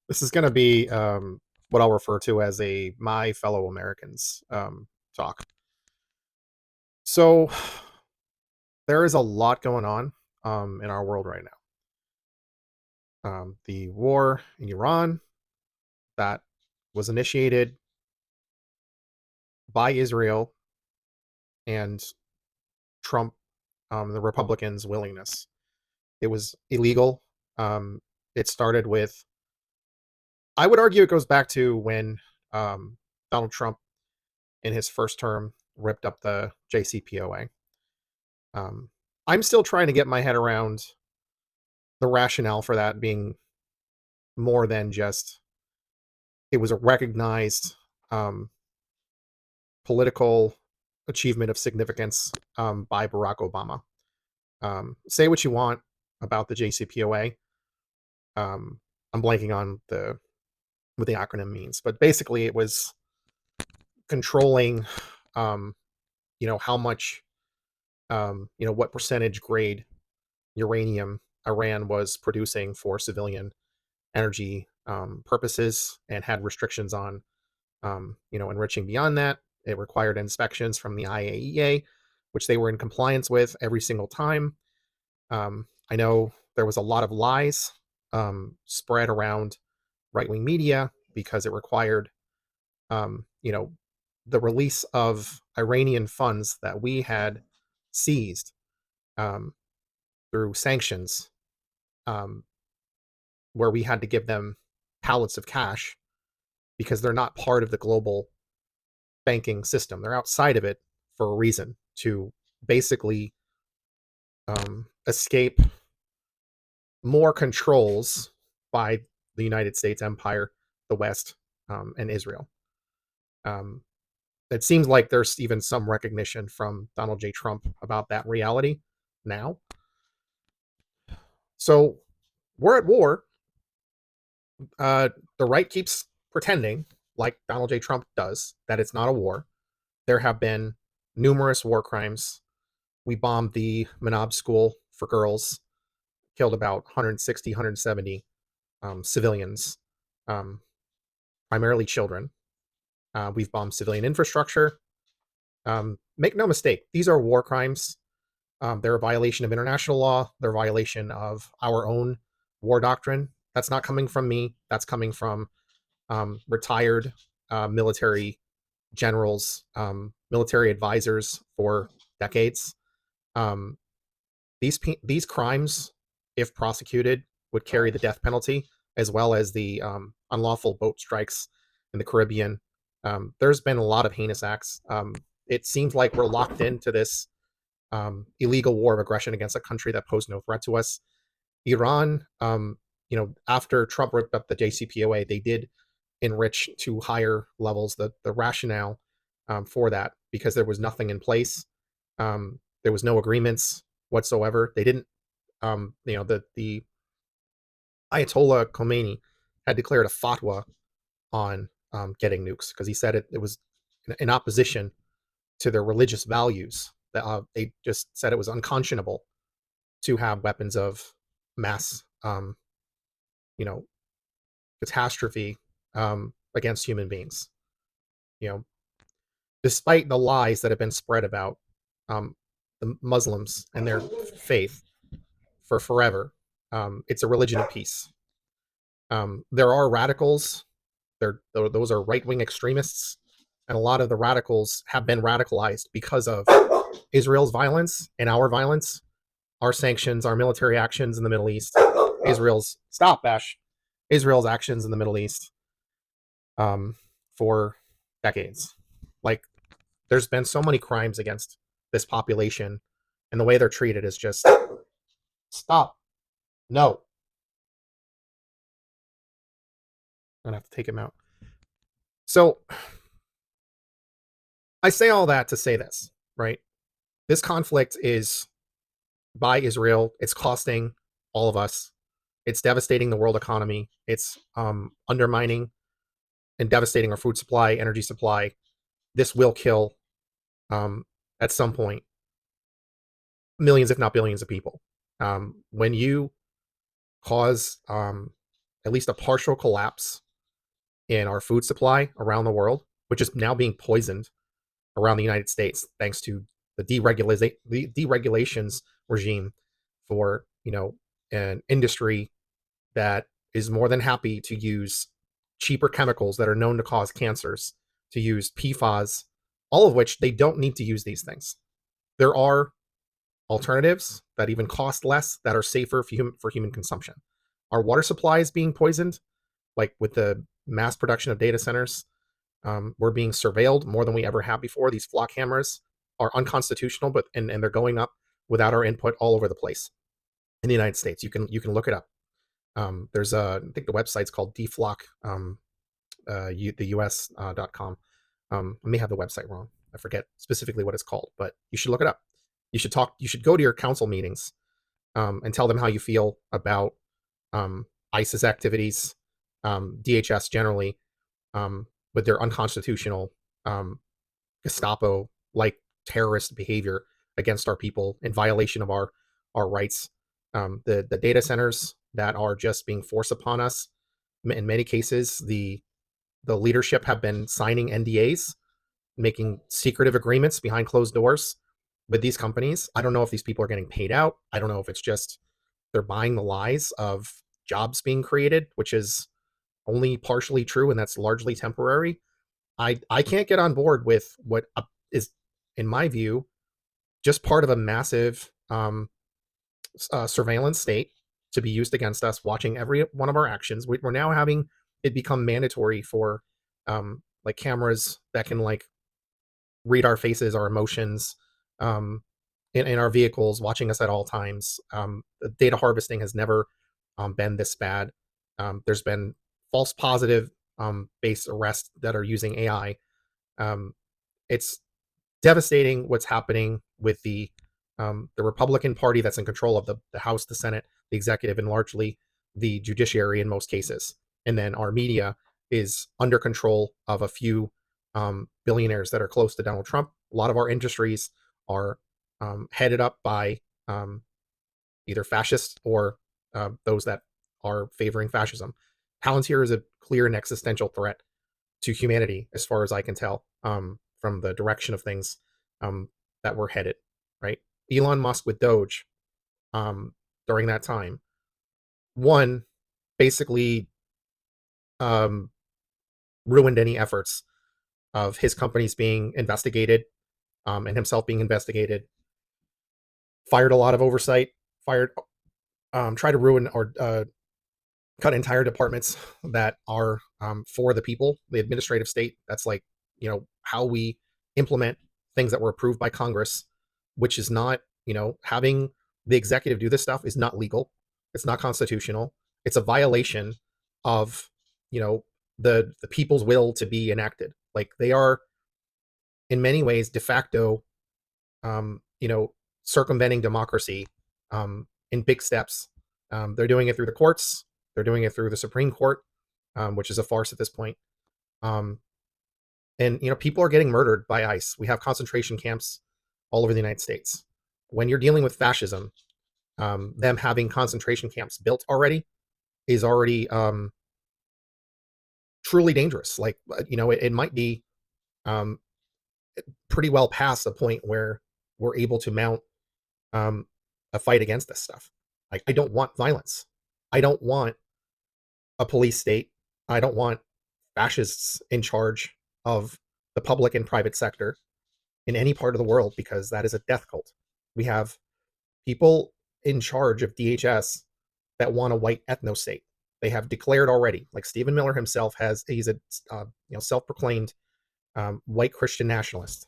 This is going to be what I'll refer to as a my fellow Americans talk. So there is a lot going on in our world right now. The war in Iran that was initiated by Israel and Trump, the Republicans' willingness. It was illegal. Um, it started with, I would argue, it goes back to when Donald Trump, in his first term, ripped up the JCPOA. Um, I'm still trying to get my head around the rationale for that being more than just it was a recognized um, political achievement of significance by Barack Obama. Say what you want about the JCPOA. I'm blanking on the what the acronym means, but basically it was controlling, um, how much, what percentage grade uranium Iran was producing for civilian energy purposes, and had restrictions on, enriching beyond that. It required inspections from the IAEA, which they were in compliance with every single time. I know there was a lot of lies spread around right wing media because it required, um, you know, the release of Iranian funds that we had seized um, through sanctions, um, where we had to give them pallets of cash because they're not part of the global banking system. They're outside of it for a reason, to basically escape more controls by the United States empire, the West, and Israel. Um, it seems like there's even some recognition from Donald J. Trump about that reality now. So we're at war. The right keeps pretending, like Donald J. Trump does, that it's not a war. There have been numerous war crimes. We bombed the Manab school for girls, killed about 160, 170 civilians, um, primarily children. We've bombed civilian infrastructure. Make no mistake, these are war crimes. They're a violation of international law. They're a violation of our own war doctrine. That's not coming from me. That's coming from retired military generals, military advisors for decades. Um, these crimes, if prosecuted, would carry the death penalty, as well as the unlawful boat strikes in the Caribbean. There's been a lot of heinous acts. It seems like we're locked into this illegal war of aggression against a country that posed no threat to us. Iran, after Trump ripped up the JCPOA, they did enrich to higher levels. The rationale for that, because there was nothing in place. There was no agreements whatsoever. They didn't, the Ayatollah Khomeini had declared a fatwa on getting nukes because he said it was in opposition to their religious values. They just said it was unconscionable to have weapons of mass, you know, catastrophe against human beings. You know, despite the lies that have been spread about um, the Muslims and their faith for forever, it's a religion of peace. There are radicals. Those are right wing extremists, and a lot of the radicals have been radicalized because of Israel's violence and our violence, our sanctions, our military actions in the Middle East, Israel's stop Bash, Israel's actions in the Middle East um, for decades. Like, there's been so many crimes against this population, and the way they're treated is just stop. No, I'm gonna have to take him out. So I say all that to say this, right? This conflict is by Israel. It's costing all of us. It's devastating the world economy. It's undermining and devastating our food supply, energy supply. This will kill, um, at some point, millions, if not billions, of people. When you cause at least a partial collapse in our food supply around the world, which is now being poisoned around the United States thanks to the deregulations regime for an industry that is more than happy to use cheaper chemicals that are known to cause cancers, to use PFAS, all of which they don't need to use these things. There are alternatives that even cost less that are safer for human consumption. Our water supply is being poisoned, like with the mass production of data centers. We're being surveilled more than we ever have before. These flock cameras are unconstitutional, and they're going up without our input all over the place in the United States. You can look it up. There's I think the website's called deflock, the US.com. I may have the website wrong. I forget specifically what it's called, but you should look it up. You should go to your council meetings, and tell them how you feel about ISIS activities, DHS generally, with their unconstitutional Gestapo like terrorist behavior against our people in violation of our rights. The data centers that are just being forced upon us. In many cases, the leadership have been signing NDAs, making secretive agreements behind closed doors with these companies. I don't know if these people are getting paid out. I don't know if it's just they're buying the lies of jobs being created, which is only partially true, and that's largely temporary. I can't get on board with what is, in my view, just part of a massive surveillance state to be used against us, watching every one of our actions. We're now having it become mandatory for like cameras that can like read our faces, our emotions, in our vehicles, watching us at all times. The data harvesting has never been this bad. There's been false positive based arrests that are using AI. It's devastating what's happening with the Republican Party that's in control of the House, the Senate, the executive, and largely the judiciary in most cases. And then our media is under control of a few billionaires that are close to Donald Trump. A lot of our industries are headed up by either fascists or those that are favoring fascism. Palantir is a clear and existential threat to humanity, as far as I can tell, from the direction of things that we're headed. Right, Elon Musk with Doge during that time, one basically um, ruined any efforts of his companies being investigated and himself being investigated. Fired a lot of oversight. Fired, tried to ruin or cut entire departments that are for the people, the administrative state. That's like, how we implement things that were approved by Congress, which is not, having the executive do this stuff is not legal. It's not constitutional. It's a violation of, the people's will to be enacted. Like, they are in many ways de facto, circumventing democracy in big steps. They're doing it through the courts. They're doing it through the Supreme Court, which is a farce at this point. Um, and people are getting murdered by ICE. We have concentration camps all over the United States. When you're dealing with fascism, them having concentration camps built already is already truly dangerous. Like, it might be um, pretty well past the point where we're able to mount um, a fight against this stuff. Like, I don't want violence. I don't want a police state. I don't want fascists in charge of the public and private sector in any part of the world, because that is a death cult. We have people in charge of DHS that want a white ethno state. They have declared already, like Stephen Miller himself he's a self-proclaimed white Christian nationalist.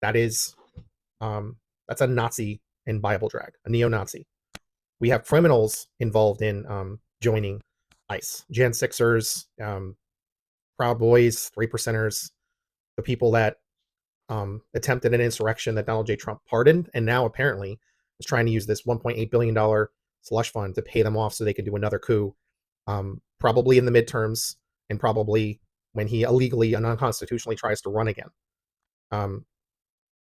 That is that's a Nazi in Bible drag, a neo-Nazi. We have criminals involved in joining ICE, Jan Sixers, Proud Boys, Three Percenters, the people that attempted an insurrection that Donald J. Trump pardoned, and now apparently is trying to use this $1.8 billion slush fund to pay them off so they can do another coup, probably in the midterms, and probably when he illegally and unconstitutionally tries to run again.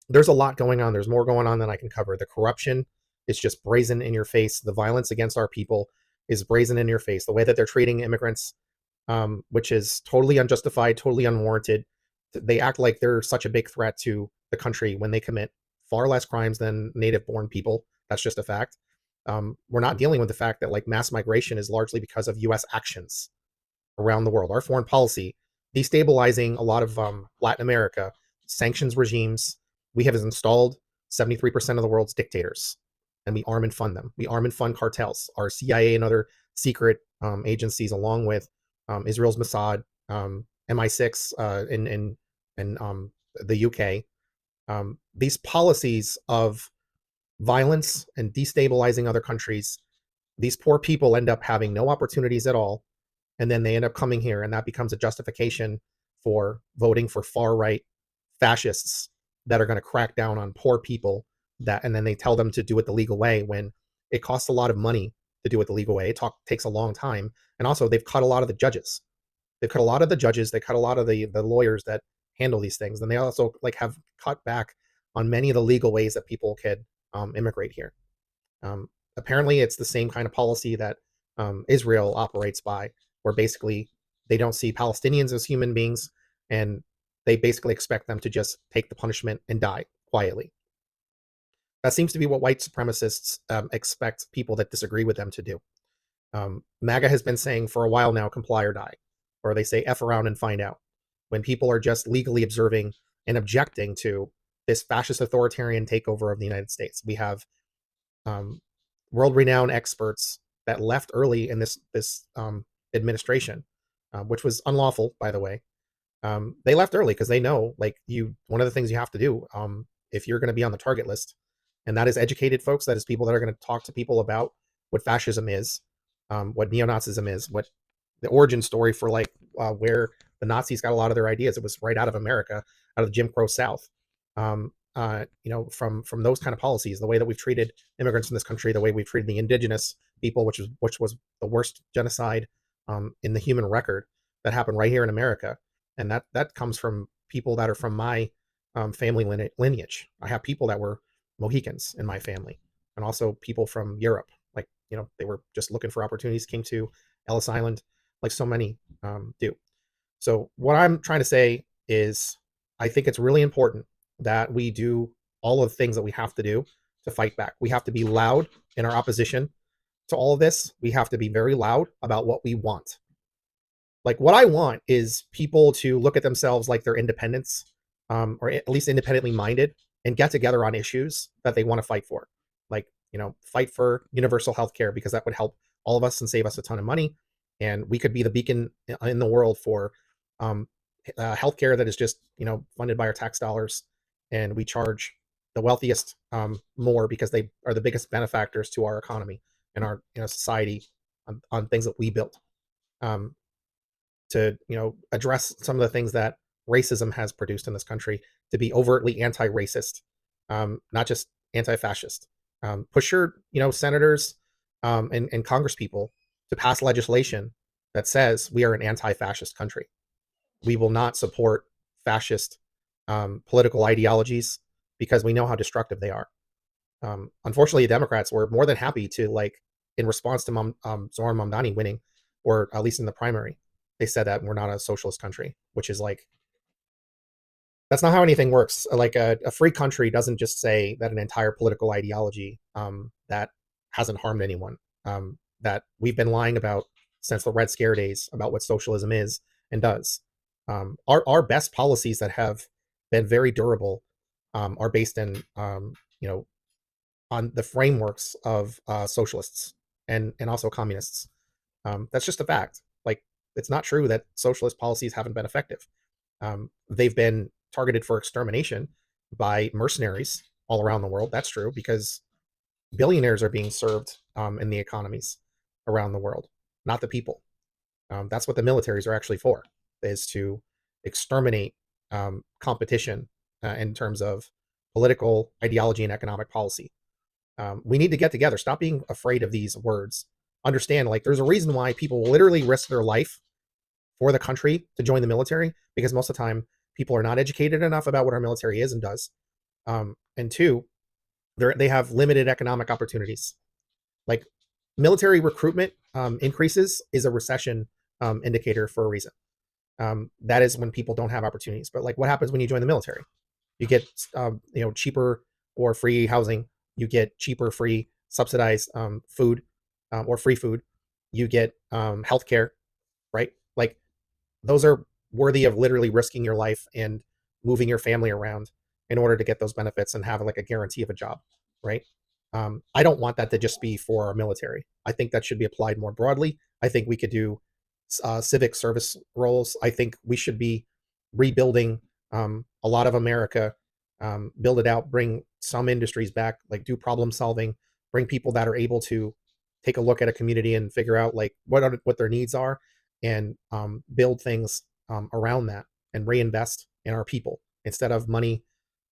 There's a lot going on. There's more going on than I can cover. The corruption is just brazen in your face. The violence against our people. is brazen in your face. The way that they're treating immigrants, which is totally unjustified, totally unwarranted. They act like they're such a big threat to the country when they commit far less crimes than native-born people. That's just a fact. We're not dealing with the fact that like mass migration is largely because of U.S. actions around the world. Our foreign policy, destabilizing a lot of Latin America, sanctions regimes. We have installed 73% of the world's dictators, and we arm and fund them. We arm and fund cartels. Our CIA and other secret agencies, along with Israel's Mossad, MI6 in the UK. These policies of violence and destabilizing other countries, these poor people end up having no opportunities at all, and then they end up coming here, and that becomes a justification for voting for far right fascists that are going to crack down on poor people. That, and then they tell them to do it the legal way when it costs a lot of money to do it the legal way. Takes a long time, and also they've cut a lot of the judges. They cut a lot of the judges. They cut a lot of the lawyers that handle these things, and they also like have cut back on many of the legal ways that people could immigrate here. Um, Apparently, it's the same kind of policy that Israel operates by, where basically they don't see Palestinians as human beings, and they basically expect them to just take the punishment and die quietly. That seems to be what white supremacists expect people that disagree with them to do. MAGA has been saying for a while now, comply or die, or they say F around and find out. When people are just legally observing and objecting to this fascist authoritarian takeover of the United States. We have um, world-renowned experts that left early in this administration, which was unlawful, by the way. They left early because they know, like, one of the things you have to do if you're going to be on the target list, and that is educated folks, that is people that are going to talk to people about what fascism is, what neo-Nazism is, what the origin story for like where the Nazis got a lot of their ideas. It was right out of America, out of the Jim Crow South. From those kind of policies, the way that we've treated immigrants in this country, the way we've treated the indigenous people, which was the worst genocide in the human record that happened right here in America, and that comes from people that are from my family lineage. I have people that were Mohicans in my family, and also people from Europe. Like, they were just looking for opportunities, came to Ellis Island, like so many do. So what I'm trying to say is, I think it's really important that we do all of the things that we have to do to fight back. We have to be loud in our opposition to all of this. We have to be very loud about what we want. Like, what I want is people to look at themselves like they're independents, or at least independently minded, and get together on issues that they want to fight for. Like, fight for universal health care, because that would help all of us and save us a ton of money. And we could be the beacon in the world for healthcare that is just funded by our tax dollars, and we charge the wealthiest more because they are the biggest benefactors to our economy and our society on things that we built, to address some of the things that racism has produced in this country, to be overtly anti-racist, not just anti-fascist. Push your senators and Congress people to pass legislation that says we are an anti-fascist country. We will not support fascist political ideologies because we know how destructive they are. Unfortunately, Democrats were more than happy to, like, in response to Zoran Mamdani winning, or at least in the primary, they said that we're not a socialist country, which is like, that's not how anything works. Like, a free country doesn't just say that an entire political ideology that hasn't harmed anyone, that we've been lying about since the Red Scare days about what socialism is and does. Our best policies that have been very durable are based in on the frameworks of socialists and also communists. That's just a fact. Like, it's not true that socialist policies haven't been effective. They've been targeted for extermination by mercenaries all around the world. That's true, because billionaires are being served in the economies around the world, not the people. That's what the militaries are actually for, is to exterminate competition in terms of political ideology and economic policy. We need to get together. Stop being afraid of these words. Understand, like, there's a reason why people will literally risk their life for the country to join the military, because most of the time people are not educated enough about what our military is and does. And two, they have limited economic opportunities. Like, military recruitment increases is a recession indicator for a reason. That is when people don't have opportunities. But like, what happens when you join the military? You get cheaper or free housing. You get cheaper, free, subsidized food, or free food. You get healthcare, right? Like, those are worthy of literally risking your life and moving your family around in order to get those benefits and have like a guarantee of a job, right? I don't want that to just be for our military. I think that should be applied more broadly. I think we could do civic service roles. I think we should be rebuilding a lot of America, build it out, bring some industries back, like do problem solving, bring people that are able to take a look at a community and figure out like what their needs are, and build things around that and reinvest in our people instead of money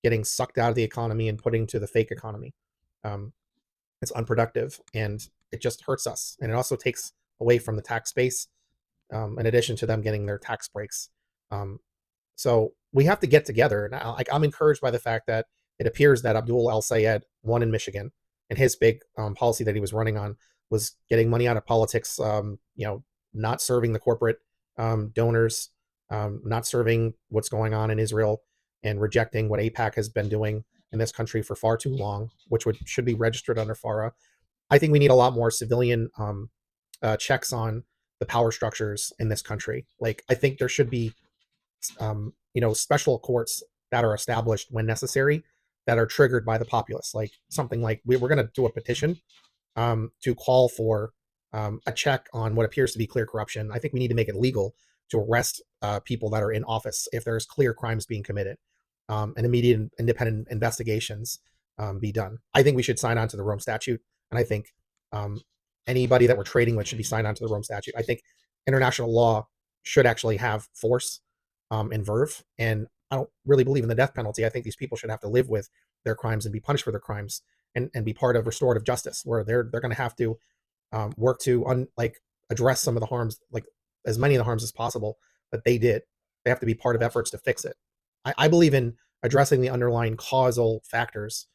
getting sucked out of the economy and putting to the fake economy. Um, it's unproductive and it just hurts us. And it also takes away from the tax base, in addition to them getting their tax breaks. Um, so we have to get together. Now, like, I'm encouraged by the fact that it appears that Abdul El Sayed won in Michigan, and his big policy that he was running on was getting money out of politics. Not serving the corporate donors, not serving what's going on in Israel, and rejecting what AIPAC has been doing in this country for far too long, which should be registered under FARA. I think we need a lot more civilian checks on the power structures in this country. Like, I think there should be special courts that are established when necessary, that are triggered by the populace. Like something like we're going to do a petition to call for a check on what appears to be clear corruption. I think we need to make it legal to arrest people that are in office if there's clear crimes being committed, and immediate independent investigations be done. I think we should sign on to the Rome Statute, and I think anybody that we're trading with should be signed on to the Rome Statute. I think international law should actually have force and verve, and I don't really believe in the death penalty. I think these people should have to live with their crimes and be punished for their crimes, and be part of restorative justice, where they're going to have to work to address some of the harms, like as many of the harms as possible that they did. They have to be part of efforts to fix it. I believe in addressing the underlying causal factors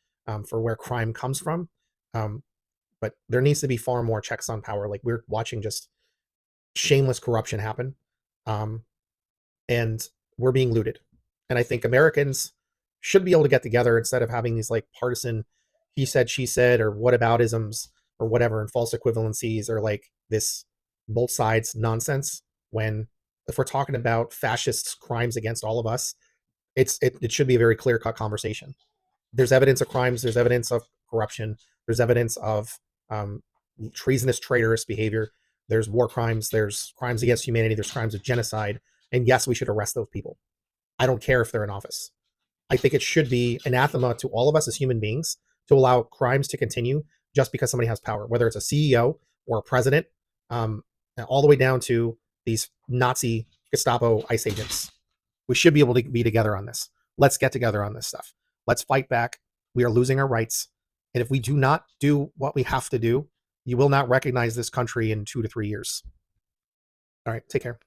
for where crime comes from, but there needs to be far more checks on power. Like, we're watching just shameless corruption happen, and we're being looted. And I think Americans should be able to get together instead of having these like partisan he said, she said, or whataboutisms or whatever, and false equivalencies, or like this both sides nonsense. When, if we're talking about fascists' crimes against all of us, it should be a very clear cut conversation. There's evidence of crimes. There's evidence of corruption. There's evidence of treasonous, traitorous behavior. There's war crimes. There's crimes against humanity. There's crimes of genocide. And yes, we should arrest those people. I don't care if they're in office. I think it should be anathema to all of us as human beings to allow crimes to continue just because somebody has power, whether it's a CEO or a president, all the way down to these Nazi Gestapo ICE agents. We should be able to be together on this. Let's get together on this stuff. Let's fight back. We are losing our rights. And if we do not do what we have to do, you will not recognize this country in 2 to 3 years. All right, take care.